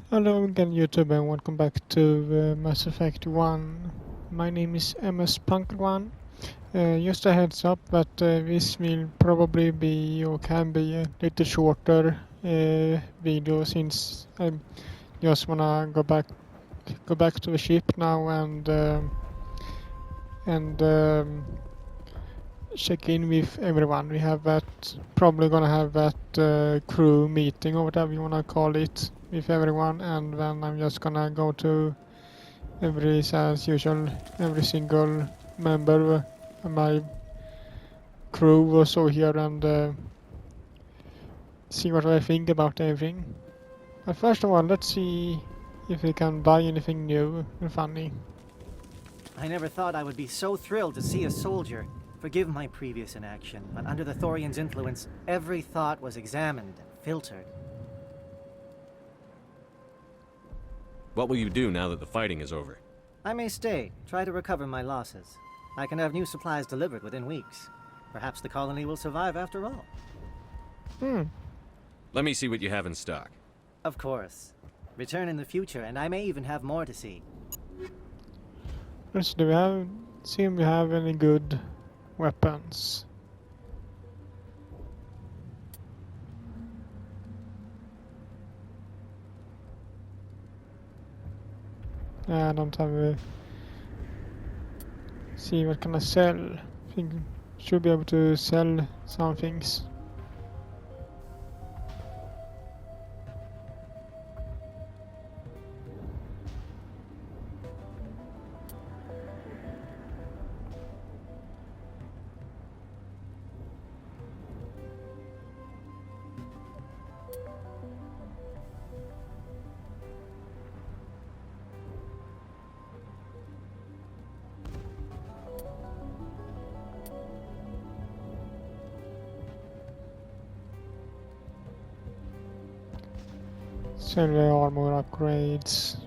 Hello again YouTube and welcome back to Mass Effect 1. My name is MS Punk1. Just a heads up that this will probably be or can be a little shorter video since I just wanna go back to the ship now and check in with everyone. We have probably gonna have that crew meeting or whatever you wanna call it with everyone, and then I'm just gonna go to as usual, every single member of my crew was so here and see what I think about everything. But first of all, let's see if we can buy anything new and funny. I never thought I would be so thrilled to see a soldier. Forgive my previous inaction, but under the Thorian's influence, every thought was examined and filtered. What will you do now that the fighting is over? I may stay, try to recover my losses. I can have new supplies delivered within weeks. Perhaps the colony will survive after all. Let me see what you have in stock. Of course. Return in the future, and I may even have more to see. Let's do we have see if we have any good weapons. I don't have a... See what can I sell? Think should be able to sell some things. Silver armor upgrades.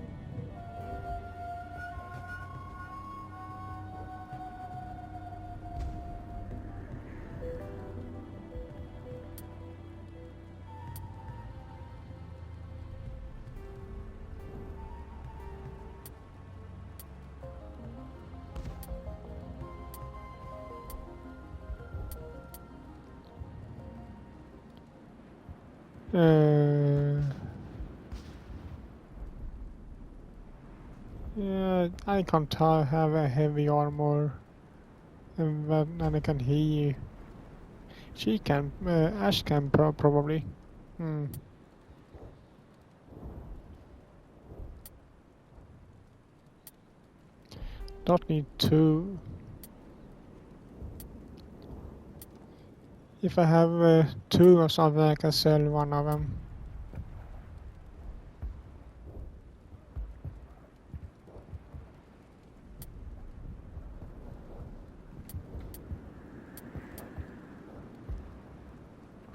Yeah, I can't have a heavy armor, and I can heal. She can, Ash can probably. Don't need two. If I have two or something, I can sell one of them.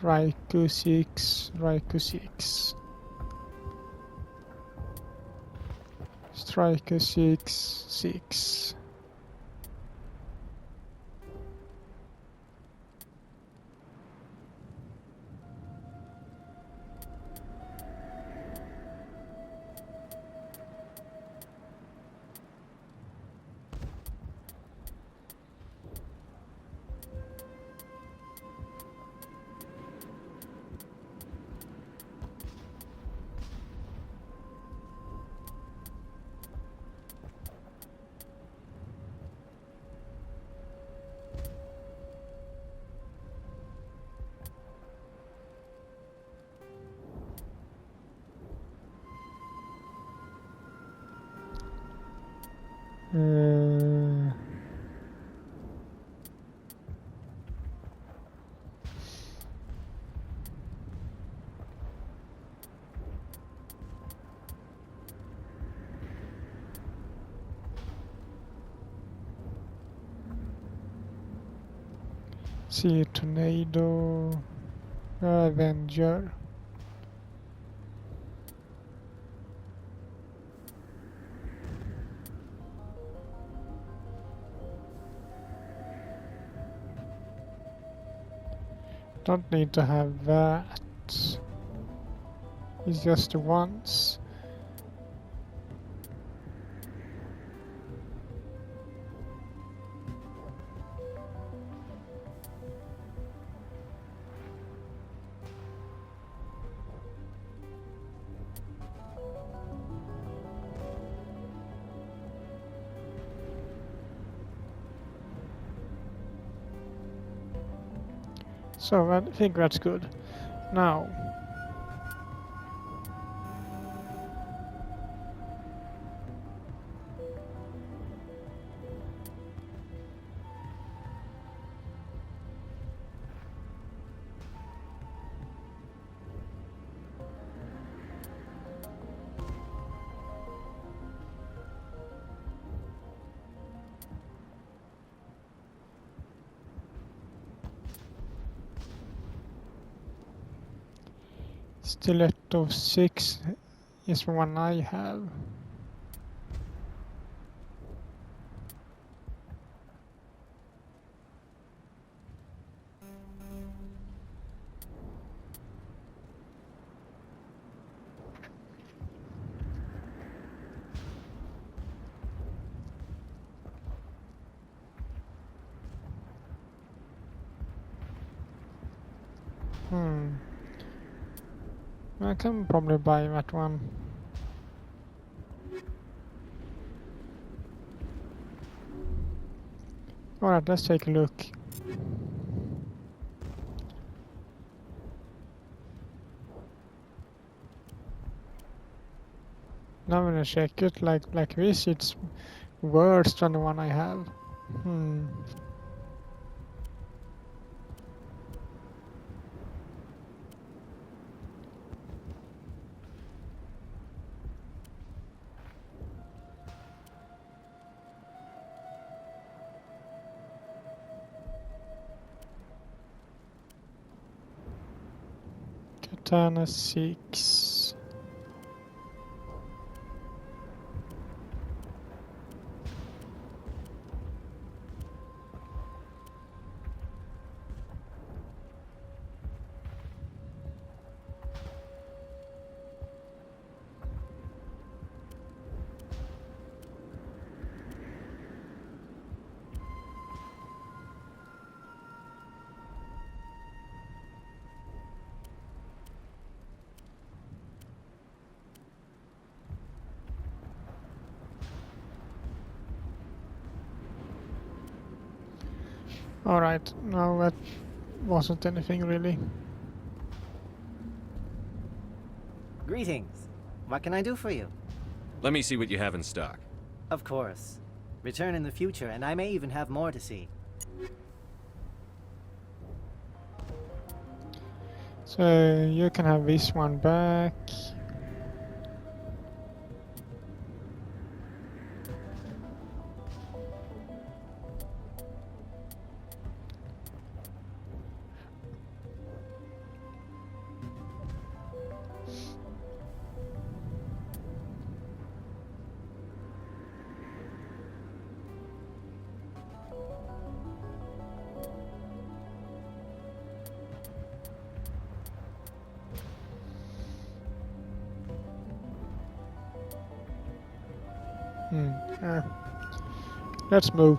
Raikou 6, Raikou 6. Striker 6, 6. See a tornado, Avenger. Don't need to have that. It's just once. So I think that's good. Now, stiletto 6 is one I have. I can probably buy that one. Alright, let's take a look. Now when I check it like this, it's worse than the one I have. Katana 6. Alright, no, that wasn't anything really. Greetings. What can I do for you? Let me see what you have in stock. Of course. Return in the future, and I may even have more to see. So you can have this one back. Let's move.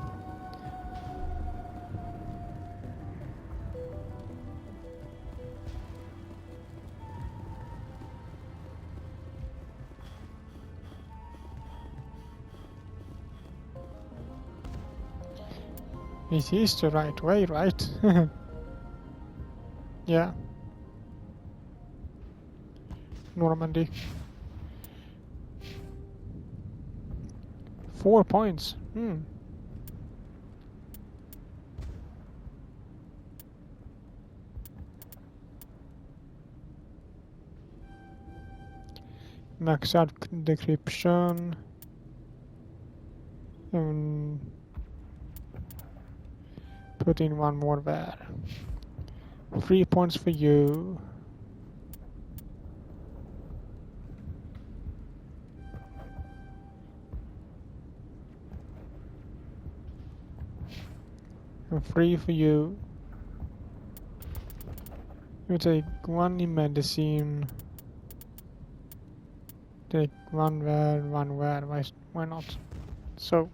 It is the right way, right? Yeah. Normandy. 4 points. Max out decryption. Put in one more there. 3 points for you. And 3 for you. You take 1 in medicine. Take 1 there, 1 there. Why not? So.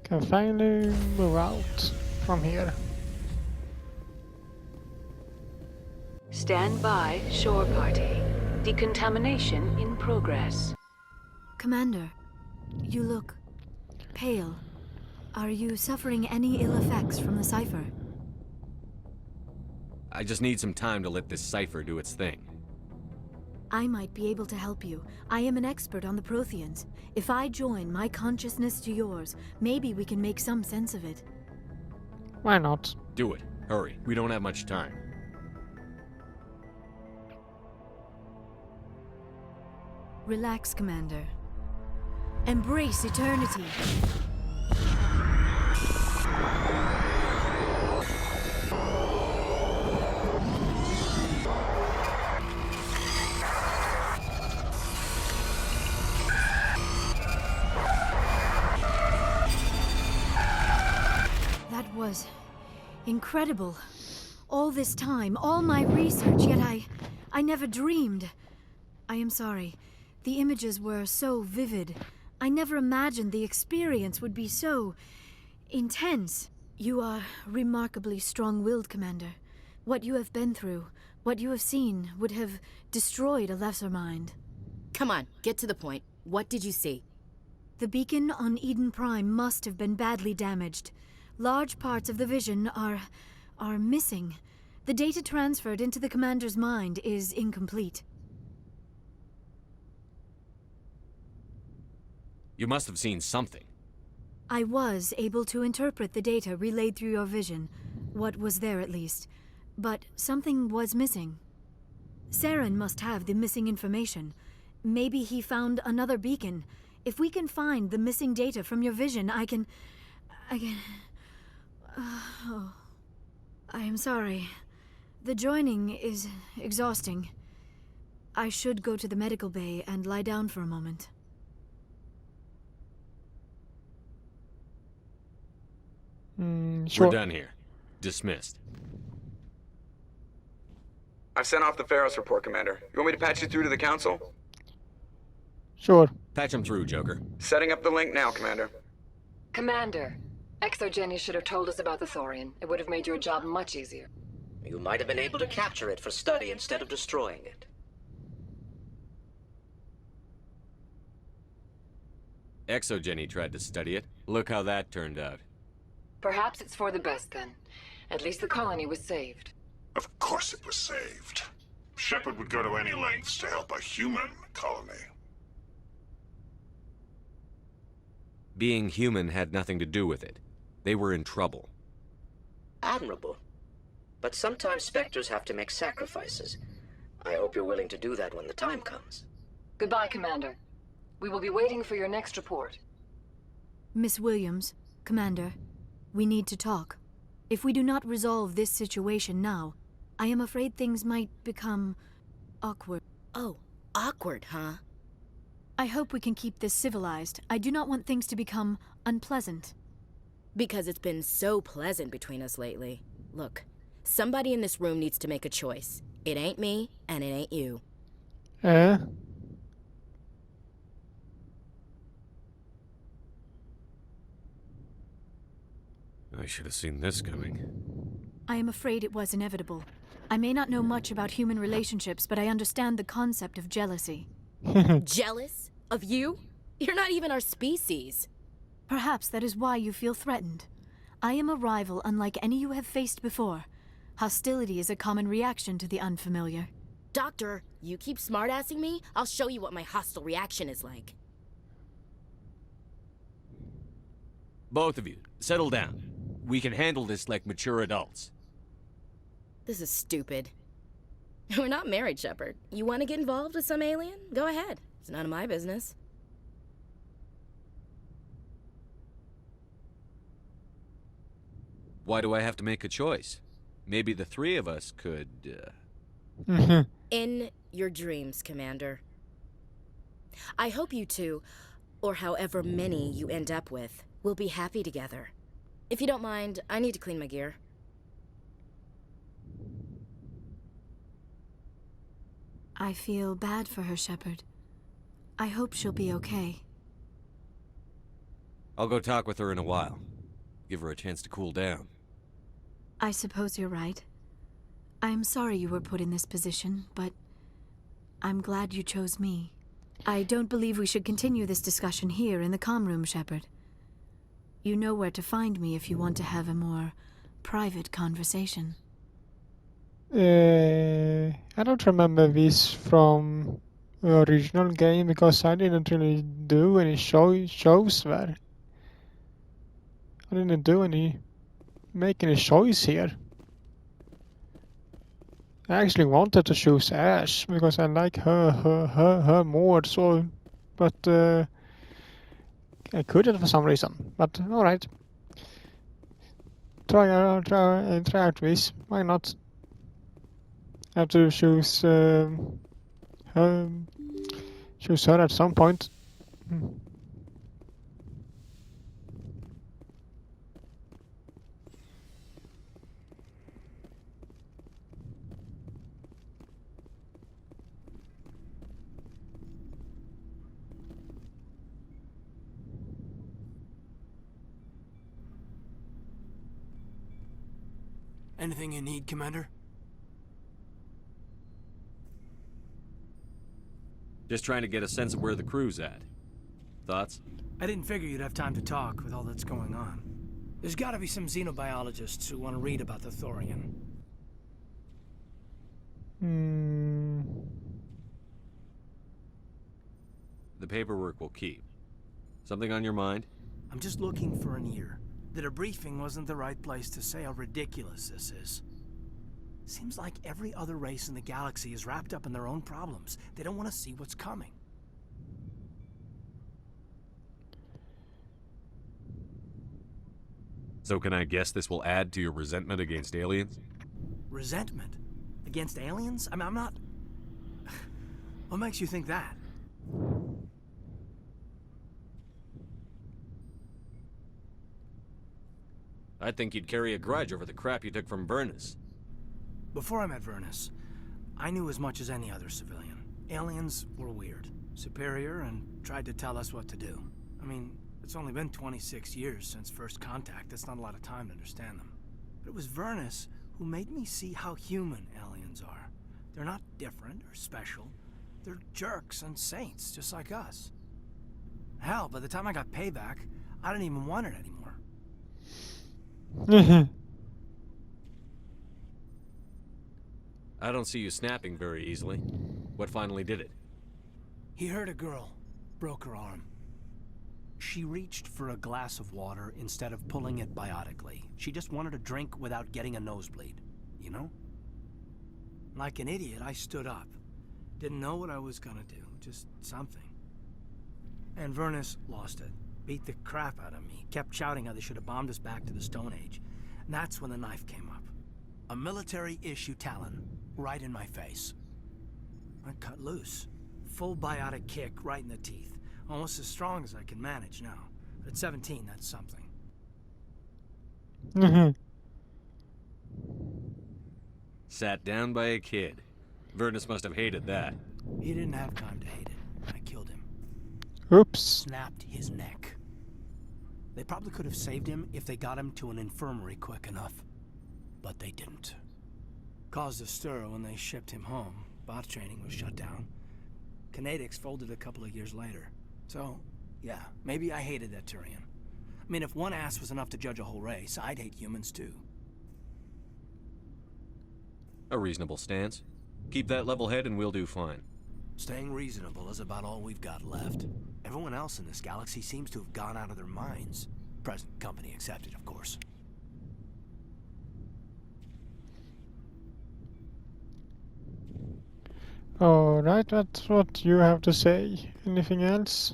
Can finally move out from here. Stand by, shore party. Decontamination in progress. Commander, you look pale. Are you suffering any ill effects from the cipher? I just need some time to let this cipher do its thing. I might be able to help you. I am an expert on the Protheans. If I join my consciousness to yours, maybe we can make some sense of it. Why not? Do it. Hurry. We don't have much time. Relax, Commander. Embrace eternity. That was incredible. All this time, all my research, yet I never dreamed. I am sorry. The images were so vivid. I never imagined the experience would be so intense. You are remarkably strong-willed, Commander. What you have been through, what you have seen, would have destroyed a lesser mind. Come on, get to the point. What did you see? The beacon on Eden Prime must have been badly damaged. Large parts of the vision are missing. The data transferred into the Commander's mind is incomplete. You must have seen something. I was able to interpret the data relayed through your vision. What was there, at least. But something was missing. Saren must have the missing information. Maybe he found another beacon. If we can find the missing data from your vision, I can... Oh. I am sorry. The joining is exhausting. I should go to the medical bay and lie down for a moment. Sure. We're done here. Dismissed. I've sent off the Pharos report, Commander. You want me to patch you through to the Council? Sure. Patch him through, Joker. Setting up the link now, Commander. Commander, Exogeny should have told us about the Thorian. It would have made your job much easier. You might have been able to capture it for study instead of destroying it. Exogeny tried to study it. Look how that turned out. Perhaps it's for the best then. At least the colony was saved. Of course it was saved. Shepard would go to any lengths to help a human colony. Being human had nothing to do with it. They were in trouble. Admirable. But sometimes Spectres have to make sacrifices. I hope you're willing to do that when the time comes. Goodbye, Commander. We will be waiting for your next report. Miss Williams, Commander, we need to talk. If we do not resolve this situation now, I am afraid things might become awkward. Oh, awkward, huh? I hope we can keep this civilized. I do not want things to become unpleasant. Because it's been so pleasant between us lately. Look, somebody in this room needs to make a choice. It ain't me, and it ain't you. I should have seen this coming. I am afraid it was inevitable. I may not know much about human relationships, but I understand the concept of jealousy. Jealous? Of you? You're not even our species. Perhaps that is why you feel threatened. I am a rival unlike any you have faced before. Hostility is a common reaction to the unfamiliar. Doctor, you keep smartassing me, I'll show you what my hostile reaction is like. Both of you, settle down. We can handle this like mature adults. This is stupid. We're not married, Shepard. You want to get involved with some alien? Go ahead. It's none of my business. Why do I have to make a choice? Maybe the three of us could, In your dreams, Commander. I hope you two, or however many you end up with, will be happy together. If you don't mind, I need to clean my gear. I feel bad for her, Shepard. I hope she'll be okay. I'll go talk with her in a while. Give her a chance to cool down. I suppose you're right. I'm sorry you were put in this position, but I'm glad you chose me. I don't believe we should continue this discussion here in the comm room, Shepard. You know where to find me if you want to have a more private conversation. I don't remember this from the original game because I didn't really do any shows there. I didn't make any choice here. I actually wanted to choose Ash because I like her more. So, but I couldn't for some reason. But all right, try out this. Why not? I have to choose her at some point. Anything you need, Commander? Just trying to get a sense of where the crew's at. Thoughts? I didn't figure you'd have time to talk with all that's going on. There's gotta be some xenobiologists who want to read about the Thorian. The paperwork will keep. Something on your mind? I'm just looking for an ear. The debriefing wasn't the right place to say how ridiculous this is. Seems like every other race in the galaxy is wrapped up in their own problems. They don't want to see what's coming. So can I guess this will add to your resentment against aliens? Resentment? Against aliens? I'm not... What makes you think that? I think you'd carry a grudge over the crap you took from Vernus. Before I met Vernus, I knew as much as any other civilian. Aliens were weird, superior, and tried to tell us what to do. I mean, it's only been 26 years since first contact. That's not a lot of time to understand them. But it was Vernus who made me see how human aliens are. They're not different or special. They're jerks and saints, just like us. Hell, by the time I got payback, I didn't even want it anymore. I don't see you snapping very easily. What finally did it? He hurt a girl, broke her arm. She reached for a glass of water instead of pulling it biotically. She just wanted a drink without getting a nosebleed, you know? Like an idiot, I stood up. Didn't know what I was gonna do, just something. And Vernus lost it. Beat the crap out of me. Kept shouting how they should have bombed us back to the Stone Age. And that's when the knife came up. A military-issue talon, right in my face. I cut loose. Full biotic kick right in the teeth. Almost as strong as I can manage now. But at 17, that's something. Sat down by a kid. Vernus must have hated that. He didn't have time to hate it. I killed him. Oops. Snapped his neck. They probably could have saved him if they got him to an infirmary quick enough. But they didn't. Caused a stir when they shipped him home. Bot training was shut down. Kinetics folded a couple of years later. So, yeah, maybe I hated that Turian. I mean, if one ass was enough to judge a whole race, I'd hate humans too. A reasonable stance. Keep that level head and we'll do fine. Staying reasonable is about all we've got left. Everyone else in this galaxy seems to have gone out of their minds. Present company accepted, of course. Alright, that's what you have to say. Anything else?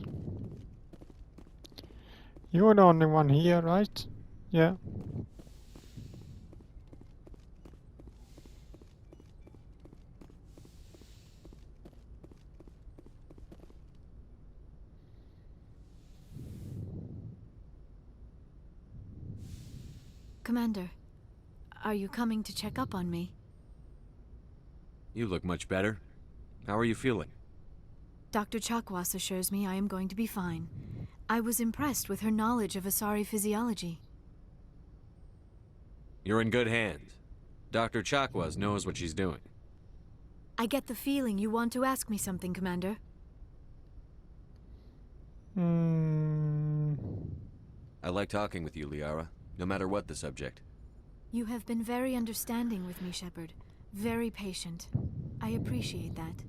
You're the only one here, right? Yeah. Commander, are you coming to check up on me? You look much better. How are you feeling? Dr. Chakwas assures me I am going to be fine. I was impressed with her knowledge of Asari physiology. You're in good hands. Dr. Chakwas knows what she's doing. I get the feeling you want to ask me something, Commander. I like talking with you, Liara, no matter what the subject. You have been very understanding with me, Shepard. Very patient. I appreciate that.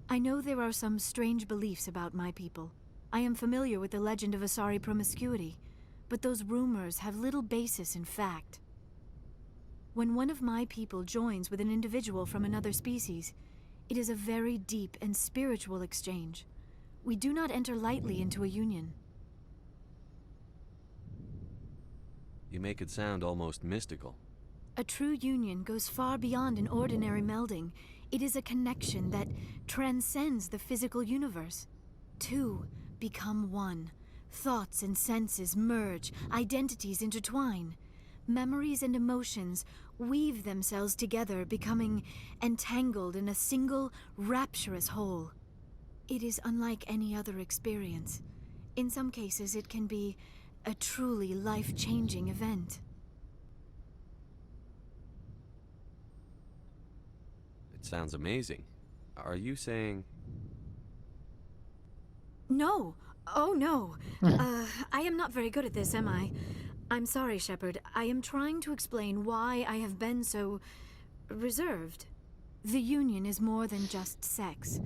I know there are some strange beliefs about my people. I am familiar with the legend of Asari promiscuity, but those rumors have little basis in fact. When one of my people joins with an individual from another species, it is a very deep and spiritual exchange. We do not enter lightly into a union. You make it sound almost mystical. A true union goes far beyond an ordinary melding. It is a connection that transcends the physical universe. Two become one. Thoughts and senses merge, identities intertwine. Memories and emotions weave themselves together, becoming entangled in a single, rapturous whole. It is unlike any other experience. In some cases, it can be a truly life-changing event. It sounds amazing. Are you saying... No. Oh, no. I am not very good at this, am I? I'm sorry, Shepard. I am trying to explain why I have been so... reserved. The Union is more than just sex.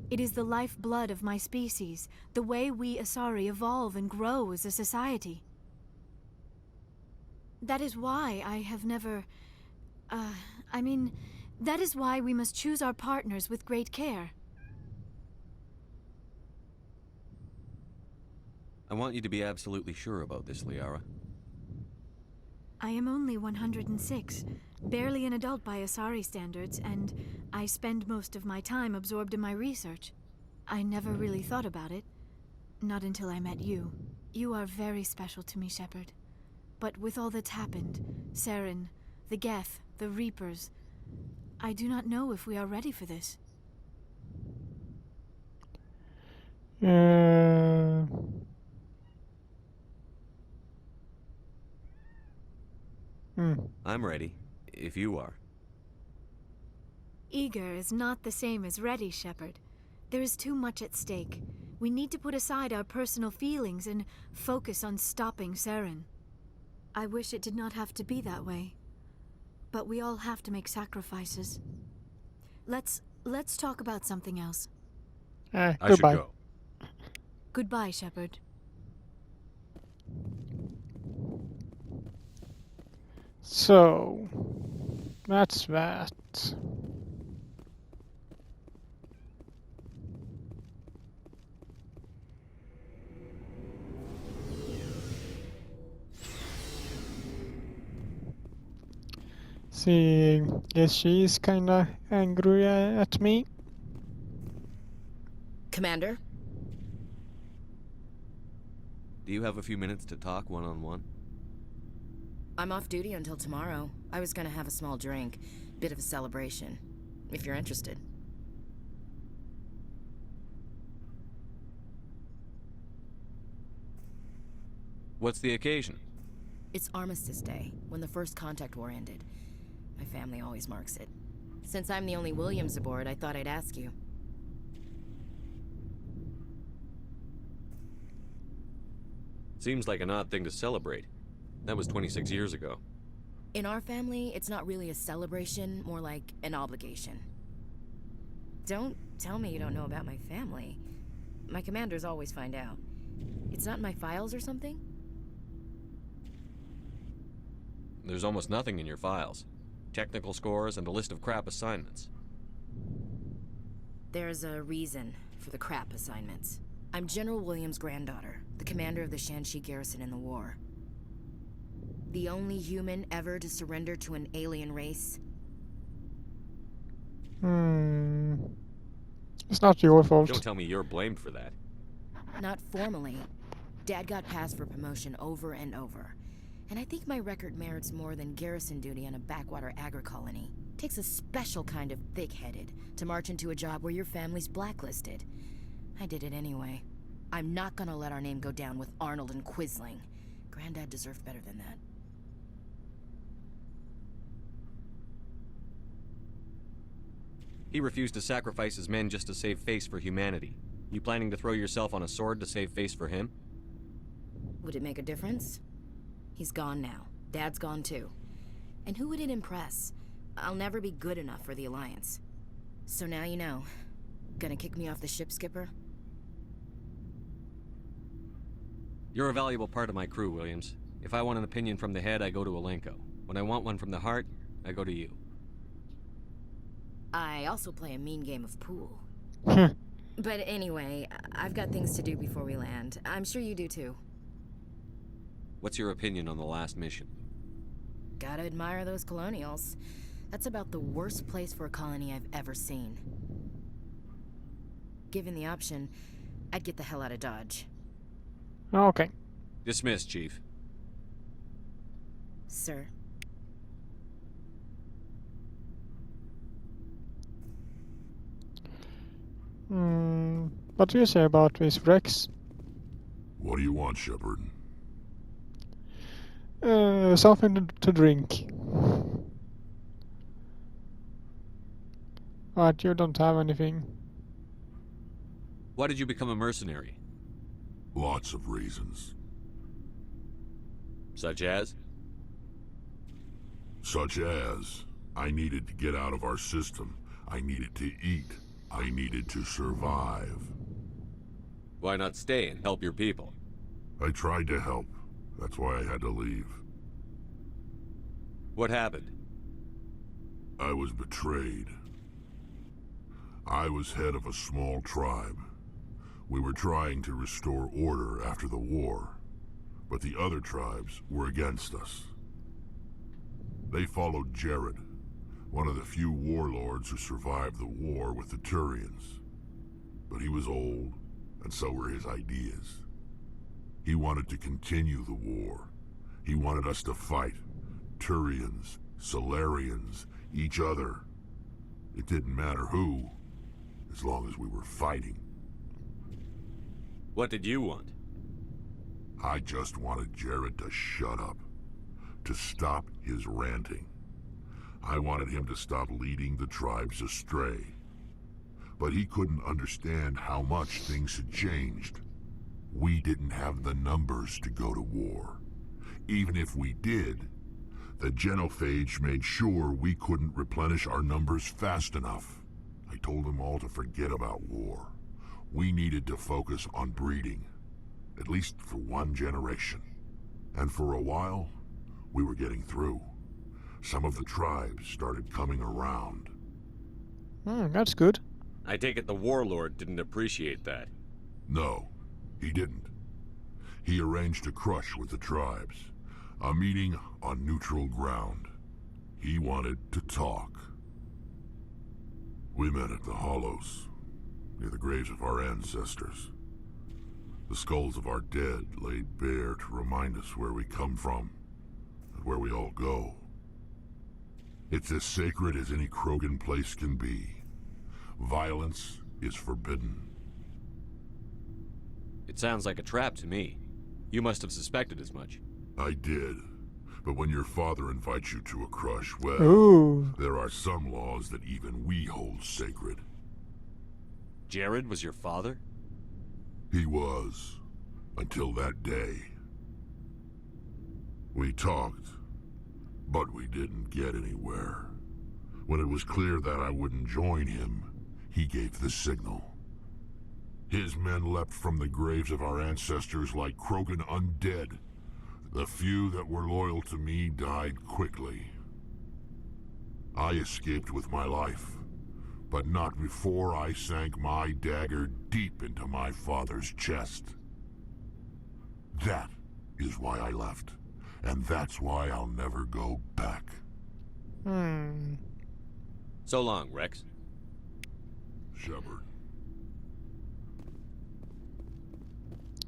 It is the lifeblood of my species, the way we Asari evolve and grow as a society. That is why I have never... that is why we must choose our partners with great care. I want you to be absolutely sure about this, Liara. I am only 106, barely an adult by Asari standards, and I spend most of my time absorbed in my research. I never really thought about it. Not until I met you. You are very special to me, Shepard. But with all that's happened, Saren, the Geth, the Reapers, I do not know if we are ready for this. I'm ready, if you are. Eager is not the same as ready, Shepard. There is too much at stake. We need to put aside our personal feelings and focus on stopping Saren. I wish it did not have to be that way. But we all have to make sacrifices. Let's talk about something else. I Goodbye. should go. Goodbye, Shepard. So, that's that. See, yes, she's kinda angry at me. Commander? Do you have a few minutes to talk one-on-one? I'm off duty until tomorrow. I was gonna have a small drink. Bit of a celebration. If you're interested. What's the occasion? It's Armistice Day, when the First Contact War ended. My family always marks it. Since I'm the only Williams aboard, I thought I'd ask you. Seems like an odd thing to celebrate. That was 26 years ago. In our family, it's not really a celebration, more like an obligation. Don't tell me you don't know about my family. My commanders always find out. It's not in my files or something? There's almost nothing in your files. Technical scores and a list of crap assignments. There's a reason for the crap assignments. I'm General Williams' granddaughter, the commander of the Shanxi garrison in the war. The only human ever to surrender to an alien race. It's not your fault. Don't tell me you're blamed for that. Not formally. Dad got passed for promotion over and over. And I think my record merits more than garrison duty on a backwater agri-colony. Takes a special kind of thick-headed to march into a job where your family's blacklisted. I did it anyway. I'm not gonna let our name go down with Arnold and Quisling. Granddad deserved better than that. He refused to sacrifice his men just to save face for humanity. You planning to throw yourself on a sword to save face for him? Would it make a difference? He's gone now. Dad's gone too. And who would it impress? I'll never be good enough for the Alliance. So now you know. Gonna kick me off the ship, Skipper? You're a valuable part of my crew, Williams. If I want an opinion from the head, I go to Alenko. When I want one from the heart, I go to you. I also play a mean game of pool. But anyway, I've got things to do before we land. I'm sure you do too. What's your opinion on the last mission? Gotta admire those colonials. That's about the worst place for a colony I've ever seen. Given the option, I'd get the hell out of Dodge. Okay. Dismissed, Chief. Sir. What do you say about this, Rex? What do you want, Shepard? Something to drink. But you don't have anything. Why did you become a mercenary? Lots of reasons. Such as? Such as, I needed to get out of our system. I needed to eat. I needed to survive. Why not stay and help your people? I tried to help. That's why I had to leave. What happened? I was betrayed. I was head of a small tribe. We were trying to restore order after the war, but the other tribes were against us. They followed Jared, one of the few warlords who survived the war with the Turians. But he was old, and so were his ideas. He wanted to continue the war. He wanted us to fight. Turians, Solarians, each other. It didn't matter who, as long as we were fighting. What did you want? I just wanted Jared to shut up, to stop his ranting. I wanted him to stop leading the tribes astray. But he couldn't understand how much things had changed. We didn't have the numbers to go to war. Even if we did, the genophage made sure we couldn't replenish our numbers fast enough. I told them all to forget about war. We needed to focus on breeding, at least for one generation. And for a while, we were getting through. Some of the tribes started coming around. That's good. I take it the warlord didn't appreciate that. No, he didn't. He arranged a crush with the tribes. A meeting on neutral ground. He wanted to talk. We met at the Hollows, near the graves of our ancestors. The skulls of our dead laid bare to remind us where we come from, and where we all go. It's as sacred as any Krogan place can be. Violence is forbidden. It sounds like a trap to me. You must have suspected as much. I did. But when your father invites you to a crush, well, Ooh. there are some laws that even we hold sacred. Jared was your father? He was. Until that day. We talked, but we didn't get anywhere. When it was clear that I wouldn't join him, he gave the signal. His men leapt from the graves of our ancestors like Krogan undead. The few that were loyal to me died quickly. I escaped with my life, but not before I sank my dagger deep into my father's chest. That is why I left, and that's why I'll never go back. So long, Rex. Shepard.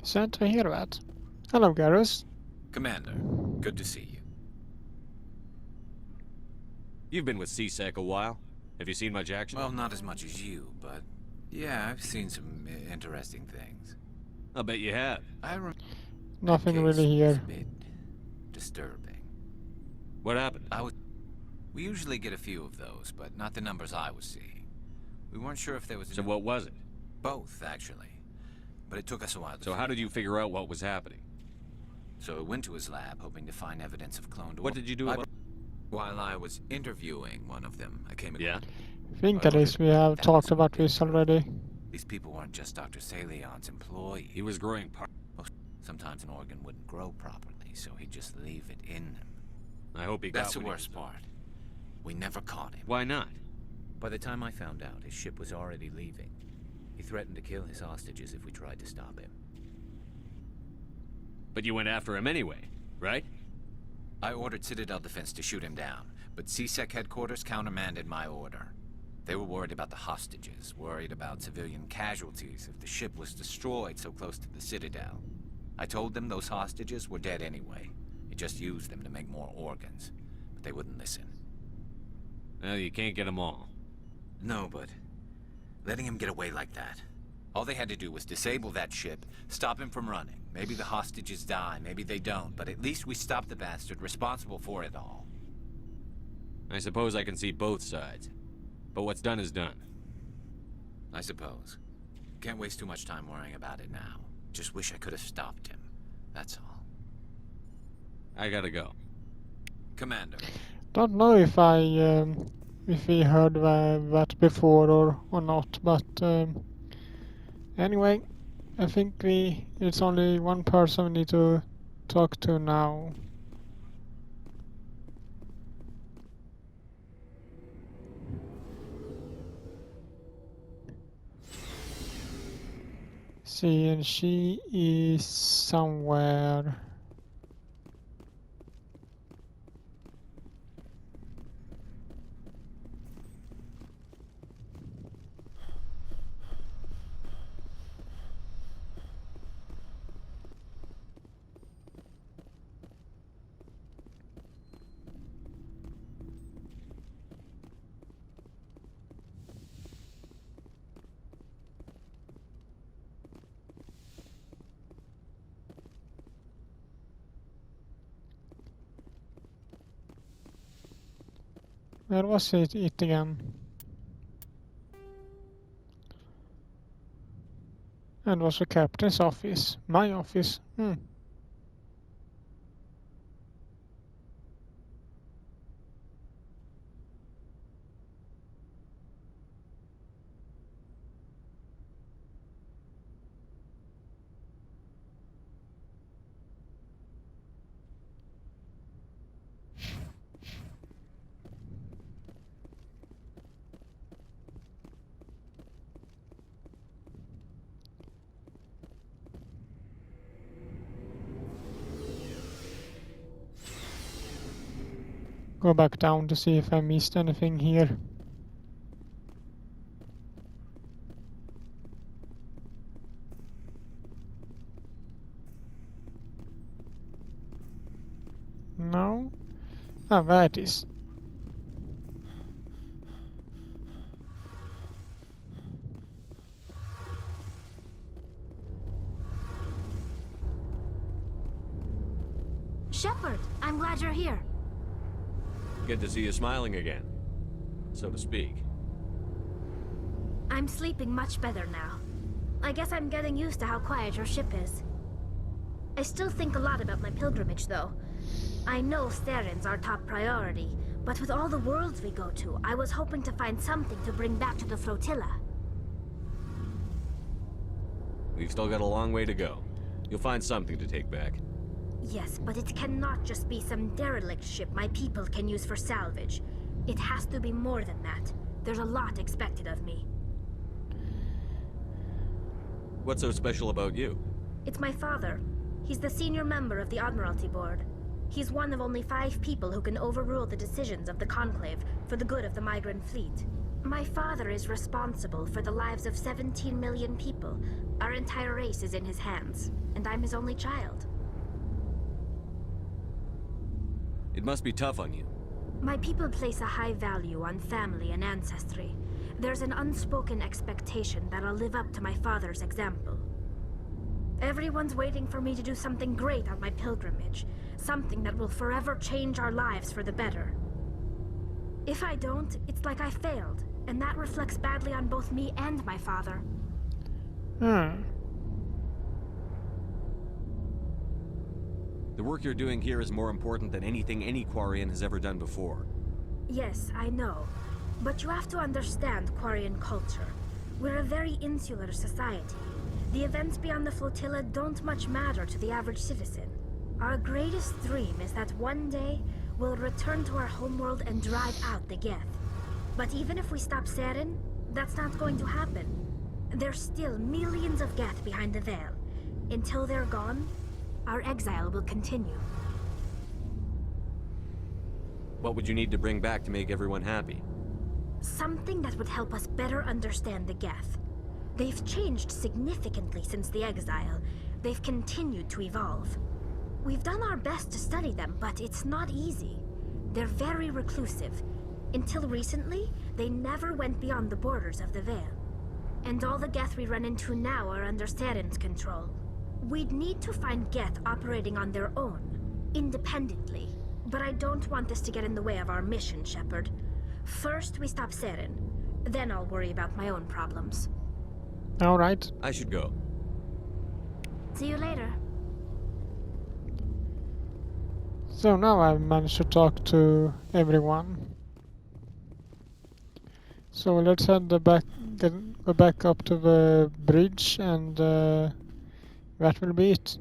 Sad to hear that. Hello, Garrus. Commander, good to see you. You've been with CSEC a while. Have you seen much action? Well, not as much as you, but yeah, I've seen some interesting things. I'll bet you have. Nothing That really case was here. a bit disturbing. What happened? We usually get a few of those, but not the numbers I was seeing. We weren't sure if there was. So what was it? Both, actually. But it took us a while to So how did you figure out what was happening? So I went to his lab, hoping to find evidence of cloned. What did you do? While I was interviewing one of them, I came. Yeah. I think at least we have talked about this already. These people weren't just Dr. Salion's employees. He was growing part. Sometimes an organ wouldn't grow properly, so he'd just leave it in him. I hope he got. That's the worst part. We never caught him. Why not? By the time I found out, his ship was already leaving. He threatened to kill his hostages if we tried to stop him. But you went after him anyway, right? I ordered Citadel Defense to shoot him down, but CSEC headquarters countermanded my order. They were worried about the hostages, worried about civilian casualties if the ship was destroyed so close to the Citadel. I told them those hostages were dead anyway. He just used them to make more organs, but they wouldn't listen. Well, you can't get them all. No, but letting him get away like that. All they had to do was disable that ship, stop him from running. Maybe the hostages die, maybe they don't, but at least we stopped the bastard responsible for it all. I suppose I can see both sides. But what's done is done. I suppose. Can't waste too much time worrying about it now. Just wish I could have stopped him. That's all. I gotta go. Commander. Don't know if we heard that before or not, but anyway, I think it's only one person we need to talk to now. See, and she is somewhere. Where was it again? And was the captain's office. My office. Go back down to see if I missed anything here. No? Ah, there it is. Shepard, I'm glad you're here. Good to see you smiling again, so to speak. I'm sleeping much better now. I guess I'm getting used to how quiet your ship is. I still think a lot about my pilgrimage, though. I know Steren's our top priority, but with all the worlds we go to, I was hoping to find something to bring back to the flotilla. We've still got a long way to go. You'll find something to take back. Yes, but it cannot just be some derelict ship my people can use for salvage. It has to be more than that. There's a lot expected of me. What's so special about you? It's my father. He's the senior member of the Admiralty Board. He's one of only 5 people who can overrule the decisions of the Conclave for the good of the migrant fleet. My father is responsible for the lives of 17 million people. Our entire race is in his hands, and I'm his only child. It must be tough on you. My people place a high value on family and ancestry. There's an unspoken expectation that I'll live up to my father's example. Everyone's waiting for me to do something great on my pilgrimage. Something that will forever change our lives for the better. If I don't, it's like I failed, and that reflects badly on both me and my father. Hmm. The work you're doing here is more important than anything any Quarian has ever done before. Yes, I know. But you have to understand Quarian culture. We're a very insular society. The events beyond the flotilla don't much matter to the average citizen. Our greatest dream is that one day we'll return to our homeworld and drive out the Geth. But even if we stop Saren, that's not going to happen. There's still millions of Geth behind the veil. Until they're gone, our exile will continue. What would you need to bring back to make everyone happy? Something that would help us better understand the Geth. They've changed significantly since the exile. They've continued to evolve. We've done our best to study them, but it's not easy. They're very reclusive. Until recently, they never went beyond the borders of the Veil. And all the Geth we run into now are under Saren's control. We'd need to find Geth operating on their own, independently. But I don't want this to get in the way of our mission, Shepard. First, we stop Saren. Then I'll worry about my own problems. All right. I should go. See you later. So now I've managed to talk to everyone. So let's head go back up to the bridge, and that will be it.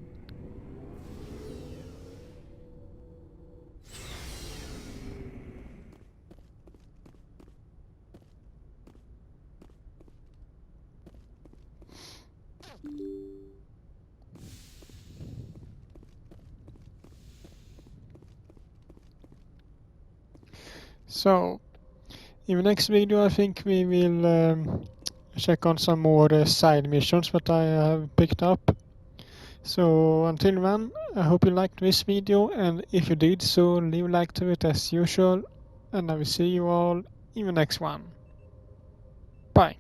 So, in the next video I think we will check on some more side missions that I have picked up. So until then, I hope you liked this video, and if you did so, leave a like to it as usual, and I will see you all in the next one. Bye.